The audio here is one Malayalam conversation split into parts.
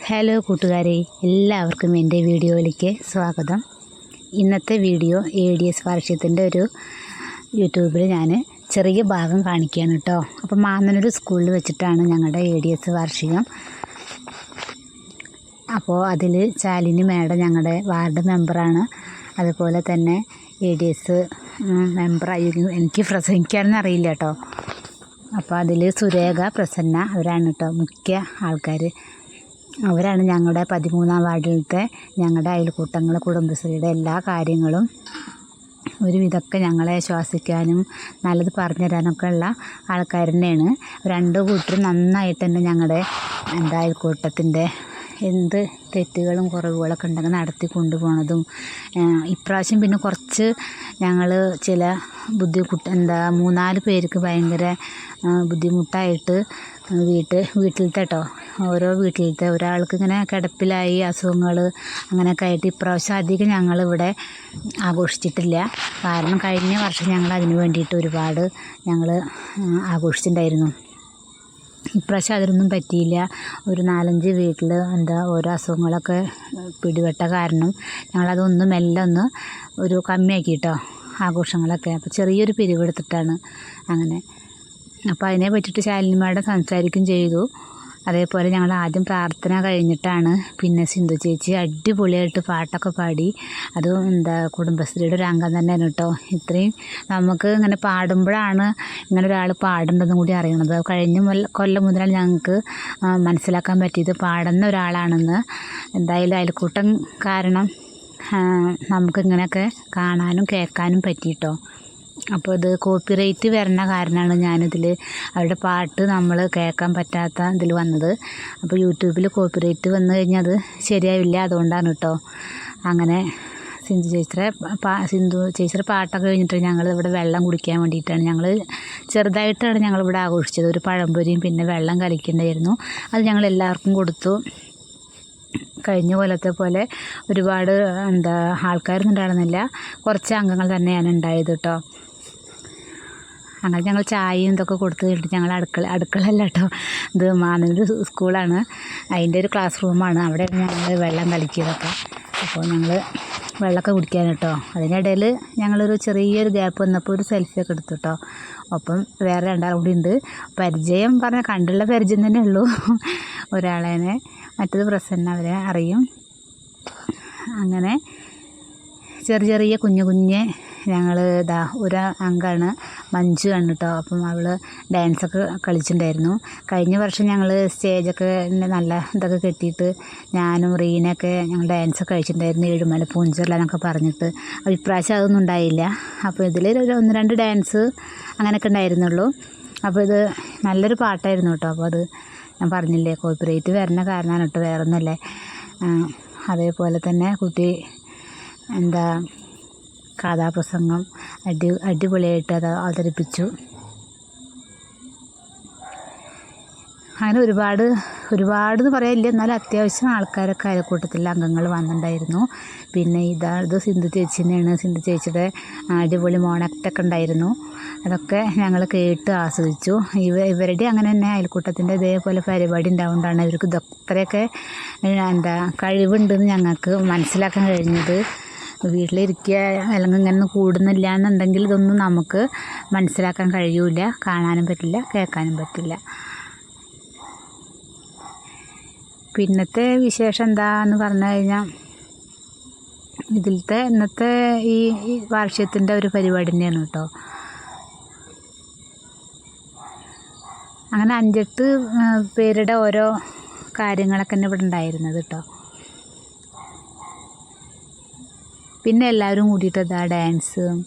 ഹലോ കൂട്ടുകാരെ, എല്ലാവർക്കും എൻ്റെ വീഡിയോയിലേക്ക് സ്വാഗതം. ഇന്നത്തെ വീഡിയോ ADS വാർഷികത്തിൻ്റെ ഒരു യൂട്യൂബിൽ ഞാൻ ചെറിയ ഭാഗം കാണിക്കുകയാണ് കേട്ടോ. അപ്പോൾ മാന്നനൂർ സ്കൂളിൽ വെച്ചിട്ടാണ് ഞങ്ങളുടെ ADS വാർഷികം. അപ്പോൾ അതിൽ ശാലിനി മേഡം ഞങ്ങളുടെ വാർഡ് മെമ്പറാണ്. അതുപോലെ തന്നെ ADS മെമ്പറായിരിക്കും. എനിക്ക് പ്രസംഗിക്കാനൊന്നും അറിയില്ല കേട്ടോ. അപ്പോൾ അതിൽ സുരേഖ, പ്രസന്ന അവരാണ് കേട്ടോ മുഖ്യ ആൾക്കാർ. അവരാണ് ഞങ്ങളുടെ 13-ാം വാർഡിലത്തെ ഞങ്ങളുടെ അയൽക്കൂട്ടങ്ങൾ കുടുംബശ്രീയുടെ എല്ലാ കാര്യങ്ങളും ഒരുവിധമൊക്കെ ഞങ്ങളെ ശ്വാസിക്കാനും നല്ലത് പറഞ്ഞു തരാനൊക്കെ ഉള്ള ആൾക്കാർ തന്നെയാണ്. രണ്ട് കൂട്ടരും നന്നായിട്ട് തന്നെ ഞങ്ങളുടെ അയൽക്കൂട്ടത്തിൻ്റെ എന്ത് തെറ്റുകളും കുറവുകളൊക്കെ ഉണ്ടെങ്കിൽ നടത്തി കൊണ്ടുപോകണതും. ഇപ്രാവശ്യം പിന്നെ കുറച്ച് ഞങ്ങൾ ചില മൂന്നാല് പേർക്ക് ഭയങ്കര ബുദ്ധിമുട്ടായിട്ട് വീട്ടിലത്തെ കേട്ടോ, ഓരോ വീട്ടിലത്തെ ഒരാൾക്ക് ഇങ്ങനെ കിടപ്പിലായി അസുഖങ്ങൾ അങ്ങനെയൊക്കെ ആയിട്ട് ഇപ്രാവശ്യം അധികം ഞങ്ങളിവിടെ ആഘോഷിച്ചിട്ടില്ല. കാരണം കഴിഞ്ഞ വർഷം ഞങ്ങൾ അതിന് വേണ്ടിയിട്ട് ഒരുപാട് ഞങ്ങൾ ആഘോഷിച്ചിട്ടുണ്ടായിരുന്നു. ഇപ്രാവശ്യം അതിനൊന്നും പറ്റിയില്ല. ഒരു 4-5 വീട്ടിൽ ഓരോ അസുഖങ്ങളൊക്കെ പിടിപെട്ട കാരണം ഞങ്ങളതൊന്നും എല്ലാം ഒരു കമ്മിയാക്കി കേട്ടോ ആഘോഷങ്ങളൊക്കെ. അപ്പോൾ ചെറിയൊരു പിരിവെടുത്തിട്ടാണ് അങ്ങനെ. അപ്പോൾ അതിനെ പറ്റിയിട്ട് ശാലിനി മേഡം സംസാരിക്കുകയും ചെയ്തു. അതേപോലെ ഞങ്ങൾ ആദ്യം പ്രാർത്ഥന കഴിഞ്ഞിട്ടാണ് പിന്നെ സിന്ധു ചേച്ചി അടിപൊളിയായിട്ട് പാട്ടൊക്കെ പാടി. അത് കുടുംബശ്രീയുടെ ഒരു അംഗം തന്നെയാണ് കേട്ടോ. ഇത്രയും നമുക്ക് ഇങ്ങനെ പാടുമ്പോഴാണ് ഇങ്ങനെ ഒരാൾ പാടേണ്ടതും കൂടി അറിയണത്. കഴിഞ്ഞ കൊല്ലം മുതലാണ് ഞങ്ങൾക്ക് മനസ്സിലാക്കാൻ പറ്റിയത് പാടുന്ന ഒരാളാണെന്ന്. എന്തായാലും അയൽക്കൂട്ടം കാരണം നമുക്കിങ്ങനെയൊക്കെ കാണാനും കേൾക്കാനും പറ്റിയിട്ടോ. അപ്പോൾ ഇത് കോപ്പിറൈറ്റ് വരുന്ന കാരണമാണ് ഞാനിതിൽ അവരുടെ പാട്ട് നമ്മൾ കേൾക്കാൻ പറ്റാത്ത ഇതിൽ വന്നത്. അപ്പോൾ യൂട്യൂബിൽ കോപ്പിറൈറ്റ് വന്നു കഴിഞ്ഞാൽ അത് ശരിയാവില്ല, അതുകൊണ്ടാണ് കേട്ടോ. അങ്ങനെ സിന്ധു ചേച്ചിയുടെ പാട്ടൊക്കെ കഴിഞ്ഞിട്ട് ഞങ്ങൾ ഇവിടെ വെള്ളം കുടിക്കാൻ വേണ്ടിയിട്ടാണ് ചെറുതായിട്ടാണ് ഞങ്ങളിവിടെ ആഘോഷിച്ചത്. ഒരു പഴംപൊരിയും പിന്നെ വെള്ളം കളിക്കേണ്ടായിരുന്നു. അത് ഞങ്ങൾ എല്ലാവർക്കും കൊടുത്തു. കഴിഞ്ഞ കൊല്ലത്തെ പോലെ ഒരുപാട് ആൾക്കാരൊന്നും ഉണ്ടായിരുന്നില്ല, കുറച്ച് അംഗങ്ങൾ തന്നെയാണ് ഉണ്ടായത് കേട്ടോ. അങ്ങനെ ഞങ്ങൾ ചായയും ഇതൊക്കെ കൊടുത്ത് കഴിഞ്ഞിട്ട് ഞങ്ങൾ അടുക്കളയല്ല കേട്ടോ, ഇത് മാന്നൂർ സ്കൂളാണ്, അതിൻ്റെ ഒരു ക്ലാസ് റൂമാണ്. അവിടെ ഞങ്ങൾ വെള്ളം കളിക്കുന്നതൊക്കെ. അപ്പോൾ ഞങ്ങൾ വെള്ളമൊക്കെ കുടിക്കാൻ കേട്ടോ. അതിനിടയിൽ ഞങ്ങളൊരു ചെറിയൊരു ഗ്യാപ്പ് വന്നപ്പോൾ ഒരു സെൽഫിയൊക്കെ എടുത്തു കേട്ടോ. ഒപ്പം വേറെ 2 കൂടി ഉണ്ട്. പരിചയം പറഞ്ഞാൽ കണ്ടുള്ള പരിചയം തന്നെ ഉള്ളൂ ഒരാളേനെ, മറ്റത് പ്രസന്ന, അവരെ അറിയും. അങ്ങനെ ചെറിയ കുഞ്ഞ് ഞങ്ങൾ ഒരു അംഗമാണ് മഞ്ജു ആണ് കേട്ടോ. അപ്പം അവൾ ഡാൻസൊക്കെ കളിച്ചിട്ടുണ്ടായിരുന്നു. കഴിഞ്ഞ വർഷം ഞങ്ങൾ സ്റ്റേജൊക്കെ നല്ല ഇതൊക്കെ കെട്ടിയിട്ട് ഞാനും റീനൊക്കെ ഞങ്ങൾ ഡാൻസൊക്കെ കളിച്ചിട്ടുണ്ടായിരുന്നു, ഏഴുമല പൂഞ്ചിറലെന്നൊക്കെ പറഞ്ഞിട്ട്. അപ്പോൾ ഇപ്രാവശ്യം അതൊന്നും ഉണ്ടായില്ല. അപ്പോൾ ഇതിൽ 1-2 ഡാൻസ് അങ്ങനെയൊക്കെ ഉണ്ടായിരുന്നുള്ളൂ. അപ്പോൾ ഇത് നല്ലൊരു പാട്ടായിരുന്നു കേട്ടോ. അപ്പോൾ അത് ഞാൻ പറഞ്ഞില്ലേ കോപ്പിറൈറ്റ് വരുന്ന കാരണമാണ് കേട്ടോ, വേറൊന്നുമല്ലേ. അതേപോലെ തന്നെ കുട്ടി കഥാപ്രസംഗം അടിപൊളിയായിട്ട് അത് അവതരിപ്പിച്ചു. അങ്ങനെ ഒരുപാട് എന്ന് പറയാനില്ല, എന്നാലും അത്യാവശ്യം ആൾക്കാരൊക്കെ അയൽക്കൂട്ടത്തിലെ അംഗങ്ങൾ വന്നിട്ടുണ്ടായിരുന്നു. പിന്നെ ഇത് സിന്ധു ചേച്ചി തന്നെയാണ്. സിന്ധു ചേച്ചിയുടെ അടിപൊളി മോണക്റ്റൊക്കെ ഉണ്ടായിരുന്നു. അതൊക്കെ ഞങ്ങൾ കേട്ട് ആസ്വദിച്ചു. ഇവരുടെ അങ്ങനെ തന്നെ അയൽക്കൂട്ടത്തിൻ്റെ ഇതേപോലെ പരിപാടി ഉണ്ടാവുകൊണ്ടാണ് ഇവർക്ക് ഇത്രയൊക്കെ കഴിവുണ്ടെന്ന് ഞങ്ങൾക്ക് മനസ്സിലാക്കാൻ കഴിഞ്ഞത്. വീട്ടിലിരിക്കുക അല്ലെങ്കിൽ ഇങ്ങനെ കൂടുന്നില്ല എന്നുണ്ടെങ്കിൽ ഇതൊന്നും നമുക്ക് മനസ്സിലാക്കാൻ കഴിയൂല, കാണാനും പറ്റില്ല, കേൾക്കാനും പറ്റില്ല. പിന്നത്തെ വിശേഷം എന്താന്ന് പറഞ്ഞു കഴിഞ്ഞാൽ ഇന്നത്തെ ഈ വാർഷികത്തിൻ്റെ ഒരു പരിപാടി തന്നെയാണ് കേട്ടോ. അങ്ങനെ 5-8 പേരുടെ ഓരോ കാര്യങ്ങളൊക്കെ തന്നെ ഇവിടെ ഉണ്ടായിരുന്നത് കേട്ടോ. പിന്നെ എല്ലാവരും കൂടിയിട്ട് ഡാൻസും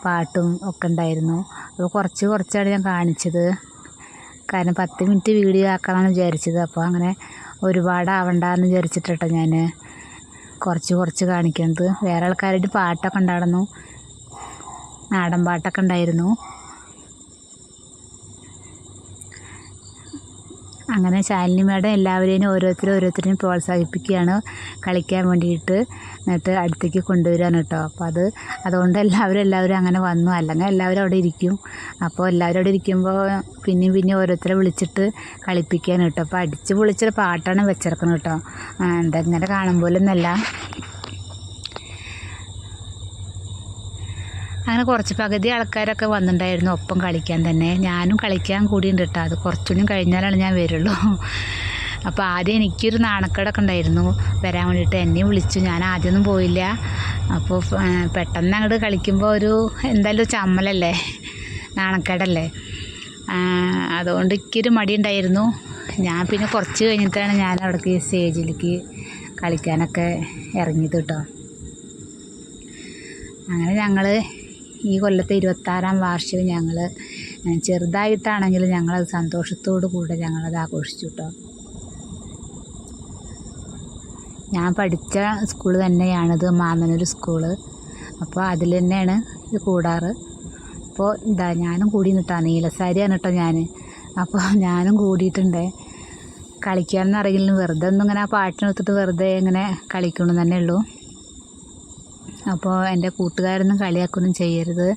പാട്ടും ഒക്കെ ഉണ്ടായിരുന്നു. അപ്പോൾ കുറച്ചാണ് ഞാൻ കാണിച്ചത്, കാരണം 10 മിനിറ്റ് വീഡിയോ ആക്കണമെന്ന് വിചാരിച്ചത്. അപ്പോൾ അങ്ങനെ ഒരുപാട് ആവണ്ടെന്ന് വിചാരിച്ചിട്ടോ ഞാൻ കുറച്ച് കാണിക്കുന്നത്. വേറെ ആൾക്കാരുടെ പാട്ടൊക്കെ ഉണ്ടായിരുന്നു, നാടൻ പാട്ടൊക്കെ ഉണ്ടായിരുന്നു. അങ്ങനെ ശാലിനി മേഡം എല്ലാവരെയും ഓരോരുത്തരെയും പ്രോത്സാഹിപ്പിക്കുകയാണ് കളിക്കാൻ വേണ്ടിയിട്ട്. എന്നിട്ട് അടുത്തേക്ക് കൊണ്ടുവരികയാണ് കേട്ടോ. അപ്പോൾ അതുകൊണ്ട് എല്ലാവരും അങ്ങനെ വന്നു. അല്ലെങ്കിൽ എല്ലാവരും അവിടെ ഇരിക്കും. അപ്പോൾ എല്ലാവരും അവിടെ ഇരിക്കുമ്പോൾ പിന്നെയും ഓരോരുത്തരെ വിളിച്ചിട്ട് കളിപ്പിക്കുകയാണ് കേട്ടോ. അപ്പോൾ അടിച്ച് പൊളിച്ചൊരു പാട്ടാണ് വെച്ചിരിക്കുന്നത് കേട്ടോ. എന്തെങ്ങനെ കാണുമ്പോഴൊന്നല്ല. അങ്ങനെ കുറച്ച് പകുതി ആൾക്കാരൊക്കെ വന്നിട്ടുണ്ടായിരുന്നു ഒപ്പം കളിക്കാൻ തന്നെ. ഞാനും കളിക്കാൻ കൂടിയുണ്ട് കേട്ടോ. അത് കുറച്ചുകൂടി കഴിഞ്ഞാലാണ് ഞാൻ വരുള്ളൂ. അപ്പോൾ ആദ്യം എനിക്കൊരു നാണക്കേടൊക്കെ ഉണ്ടായിരുന്നു വരാൻ വേണ്ടിയിട്ട്. എന്നെയും വിളിച്ചു. ഞാൻ ആദ്യമൊന്നും പോയില്ല. അപ്പോൾ പെട്ടെന്ന് അങ്ങോട്ട് കളിക്കുമ്പോൾ എന്തായാലും ഒരു ചമ്മലല്ലേ, നാണക്കേടല്ലേ. അതുകൊണ്ട് എനിക്കൊരു മടി ഉണ്ടായിരുന്നു. ഞാൻ പിന്നെ കുറച്ച് കഴിഞ്ഞിട്ടാണ് ഞാൻ അവിടേക്ക് സ്റ്റേജിലേക്ക് കളിക്കാനൊക്കെ ഇറങ്ങിയത് കേട്ടോ. അങ്ങനെ ഞങ്ങൾ ഈ കൊല്ലത്തെ 26ാം വാർഷികം ഞങ്ങൾ ചെറുതായിട്ടാണെങ്കിലും ഞങ്ങളത് സന്തോഷത്തോടു കൂടെ ഞങ്ങളത് ആഘോഷിച്ചു കേട്ടോ. ഞാൻ പഠിച്ച സ്കൂൾ തന്നെയാണിത്, മാമനൂർ സ്കൂള്. അപ്പോൾ അതിൽ തന്നെയാണ് ഇത് കൂടാറ്. അപ്പോൾ ഞാനും കൂടി നിട്ടാ, നീലസാരിയാണ് കേട്ടോ ഞാൻ. അപ്പോൾ ഞാനും കൂടിയിട്ടുണ്ട്. കളിക്കാനൊന്നും അറിയില്ല, വെറുതെ ഒന്നും ഇങ്ങനെ ആ പാട്ടിനൊത്തിട്ട് വെറുതെ ഇങ്ങനെ കളിക്കണം തന്നെ ഉള്ളൂ. അപ്പോൾ എൻ്റെ കൂട്ടുകാരൊന്നും കളിയാക്കൊന്നും ചെയ്യരുത്.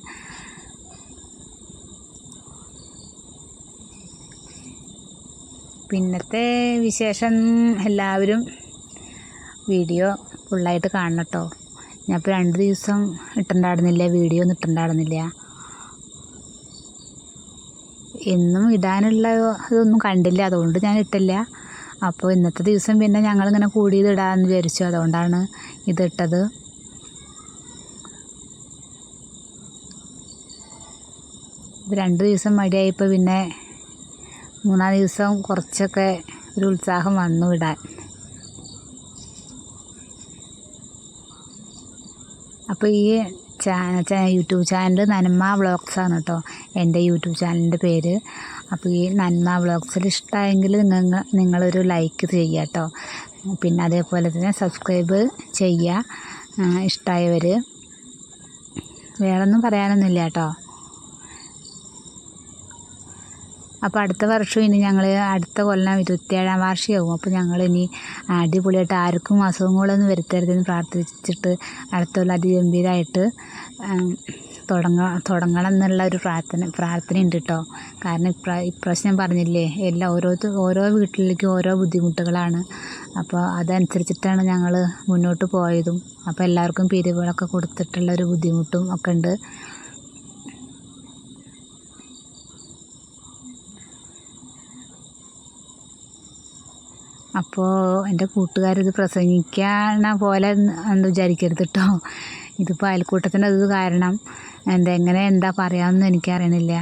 പിന്നത്തെ വിശേഷം എല്ലാവരും വീഡിയോ ഫുള്ളായിട്ട് കാണണം കേട്ടോ. ഞാൻ ഇപ്പോൾ 2 ദിവസം ഇട്ടുണ്ടായിരുന്നില്ല, വീഡിയോ ഒന്നും ഇട്ടുണ്ടായിരുന്നില്ല. എന്നും ഇടാനുള്ള ഇതൊന്നും കണ്ടില്ല, അതുകൊണ്ട് ഞാൻ ഇട്ടില്ല. അപ്പോൾ ഇന്നത്തെ ദിവസം പിന്നെ ഞങ്ങളിങ്ങനെ കൂടിയത് ഇടാമെന്ന് വിചാരിച്ചു, അതുകൊണ്ടാണ് ഇതിട്ടത്. ഇപ്പോൾ 2 ദിവസം മടിയായപ്പോൾ പിന്നെ 3-ാം ദിവസം കുറച്ചൊക്കെ ഒരു ഉത്സാഹം വന്നു ഇടാൻ. അപ്പോൾ ഈ യൂട്യൂബ് ചാനൽ നന്മ വ്ളോഗ്സാണ് കേട്ടോ, എൻ്റെ യൂട്യൂബ് ചാനലിൻ്റെ പേര്. അപ്പോൾ ഈ നന്മ വ്ളോഗ്സിൽ ഇഷ്ടമായെങ്കിൽ നിങ്ങളൊരു ലൈക്ക് ചെയ്യുക കേട്ടോ. പിന്നെ അതേപോലെ തന്നെ സബ്സ്ക്രൈബ് ചെയ്യുക ഇഷ്ടമായവർ. വേറൊന്നും പറയാനൊന്നുമില്ല കേട്ടോ. അപ്പോൾ അടുത്ത വർഷം ഇനി ഞങ്ങൾ അടുത്ത കൊല്ലം 27ാം വാർഷികമാകും. അപ്പോൾ ഞങ്ങളിനി അടിപൊളിയായിട്ട് ആർക്കും അസുഖങ്ങളൊന്നും വരുത്തരുതെന്ന് പ്രാർത്ഥിച്ചിട്ട് അടുത്ത കൊല്ലം അതിഗംഭീരമായിട്ട് തുടങ്ങണം എന്നുള്ള ഒരു പ്രാർത്ഥനയുണ്ട് കേട്ടോ. കാരണം ഇപ്രാവശ്യം ഞാൻ പറഞ്ഞില്ലേ, ഓരോ വീട്ടിലേക്കും ഓരോ ബുദ്ധിമുട്ടുകളാണ്. അപ്പോൾ അതനുസരിച്ചിട്ടാണ് ഞങ്ങൾ മുന്നോട്ട് പോയതും. അപ്പോൾ എല്ലാവർക്കും പിരിവുകളൊക്കെ കൊടുത്തിട്ടുള്ളൊരു ബുദ്ധിമുട്ടും ഒക്കെ ഉണ്ട്. അപ്പോൾ എൻ്റെ കൂട്ടുകാരിത് പ്രസംഗിക്കണ പോലെ എന്ന് വിചാരിക്കരുത് കേട്ടോ. ഇതിപ്പോൾ അയൽക്കൂട്ടത്തിൻ്റെ ഇത് കാരണം എന്താ പറയാമെന്ന് എനിക്കറിയണില്ല.